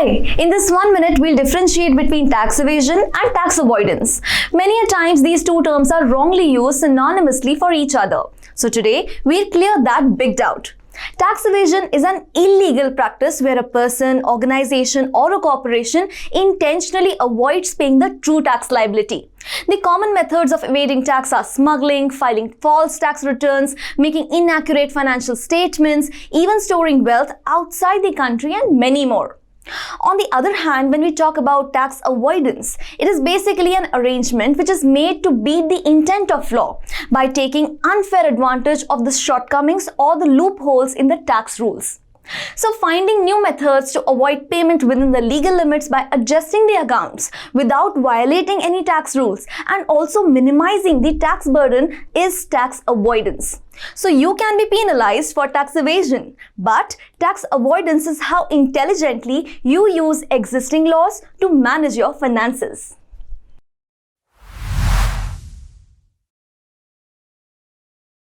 Hi, in this 1 minute, we'll differentiate between tax evasion and tax avoidance. Many a times, these two terms are wrongly used synonymously for each other. So today, we'll clear that big doubt. Tax evasion is an illegal practice where a person, organization, or a corporation intentionally avoids paying the true tax liability. The common methods of evading tax are smuggling, filing false tax returns, making inaccurate financial statements, even storing wealth outside the country, and many more. On the other hand, when we talk about tax avoidance, it is basically an arrangement which is made to beat the intent of law by taking unfair advantage of the shortcomings or the loopholes in the tax rules. So finding new methods to avoid payment within the legal limits by adjusting the accounts without violating any tax rules and also minimizing the tax burden is tax avoidance. So you can be penalized for tax evasion, but tax avoidance is how intelligently you use existing laws to manage your finances.